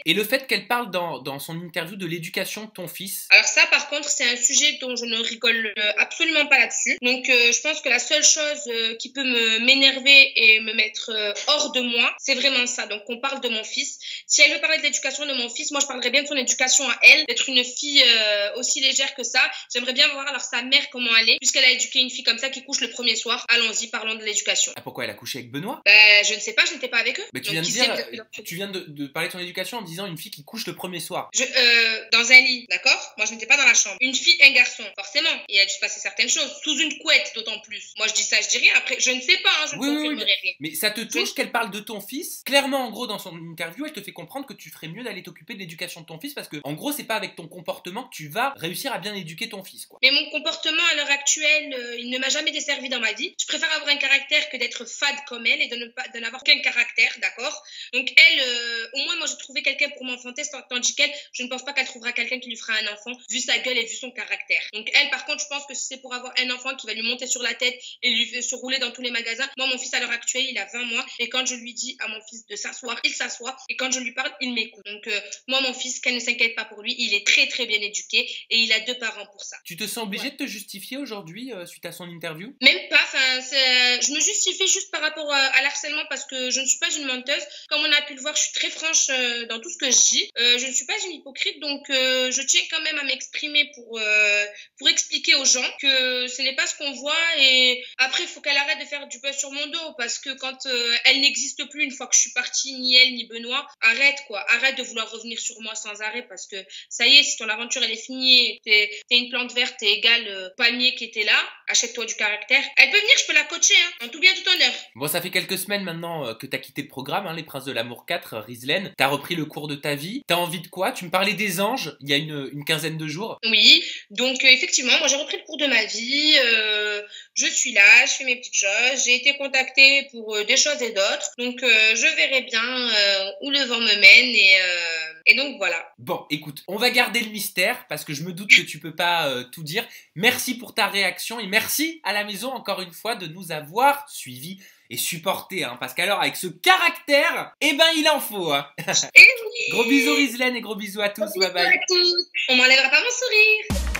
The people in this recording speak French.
Et le fait qu'elle parle dans son interview de l'éducation de ton fils. Alors ça, par contre, c'est un sujet dont je ne rigole absolument pas là-dessus. Donc, je pense que la seule chose qui peut m'énerver et me mettre hors de moi, c'est vraiment ça. Donc, on parle de mon fils. Si elle veut parler de l'éducation de mon fils, moi, je parlerais bien de son éducation à elle, d'être une fille aussi légère que ça. J'aimerais bien voir alors sa mère comment elle est, puisqu'elle a éduqué une fille comme ça qui couche le premier soir. Allons-y, parlons de l'éducation. Ah, pourquoi elle a couché avec Benoît? Ben, je ne sais pas, je n'étais pas avec eux. Mais tu Donc, viens de qui dire, sait, tu viens de parler de son éducation en disant une fille qui couche le premier soir. dans un lit, d'accord? Moi, je n'étais pas dans la chambre. Une fille, un garçon, forcément. Il a dû se passer certaines choses. Sous une couette, d'autant plus. Moi, je dis ça, je dis rien. Après, je ne sais pas, hein, je ne confirmerai rien. Mais ça te touche qu'elle parle de ton fils? Clairement, en gros, dans son interview, elle te fait comprendre que tu ferais mieux d'aller t'occuper de l'éducation de ton fils parce que, en gros, c'est pas avec ton comportement que tu vas réussir à bien éduquer ton fils, quoi. Mais mon comportement à l'heure actuelle, il ne m'a jamais desservi dans ma vie. Je préfère avoir un caractère que d'être fade comme elle et de n'avoir qu'un caractère, d'accord? Donc elle, au moins, moi, j'ai trouvé quelqu'un pour m'enfanter, tandis qu'elle, je ne pense pas qu'elle trouvera quelqu'un qui lui fera un enfant, vu sa gueule et vu son caractère. Donc elle, par contre, je pense que si c'est pour avoir un enfant qui va lui monter sur la tête et lui se rouler dans tous les magasins, moi, mon fils, à l'heure actuelle, il a 20 mois, et quand je lui dis à mon fils de s'asseoir, il s'assoit, et quand je lui parle, il m'écoute. Donc moi, mon fils, qu'elle ne s'inquiète pas pour lui, il est très, très bien éduqué, et il a 2 parents pour ça. Tu te sens obligé de te justifier aujourd'hui suite à son interview? Même pas, je me justifie juste par rapport à l'harcèlement parce que je ne suis pas une menteuse. Comme on a pu le voir, je suis très franche dans tout ce que je dis. Je ne suis pas une hypocrite, donc je tiens quand même à m'exprimer pour expliquer aux gens que ce n'est pas ce qu'on voit. Et après, il faut qu'elle arrête de faire du buzz sur mon dos parce que quand elle n'existe plus une fois que je suis partie, ni elle ni Benoît, arrête quoi. Arrête de vouloir revenir sur moi sans arrêt parce que ça y est, si ton aventure elle est finie, t'es une plante verte, t'es égal palmier qui était là, achète-toi du caractère. Elle peut venir, je peux la coacher, hein, en tout bien, tout honneur. Bon, ça fait quelques semaines maintenant que t'as quitté le programme, hein, Les Princes de l'Amour 4, Rizlen. T'as repris le cours de ta vie. T'as envie de quoi? Tu me parlais des anges il y a une quinzaine de jours. Oui, donc effectivement, moi j'ai repris le cours de ma vie. Je suis là, je fais mes petites choses. J'ai été contactée pour des choses et d'autres. Donc je verrai bien où le vent me mène et donc voilà. Bon, écoute, on va garder le mystère parce que je me doute que tu peux pas tout dire. Merci pour ta réaction et merci à la maison encore une fois de nous avoir suivis et supportés, hein, parce qu'alors avec ce caractère, eh ben il en faut, hein. Et oui. Gros bisous Rizlen et gros bisous à tous, Gros bye bisous bye. à tous. On m'enlèvera pas mon sourire.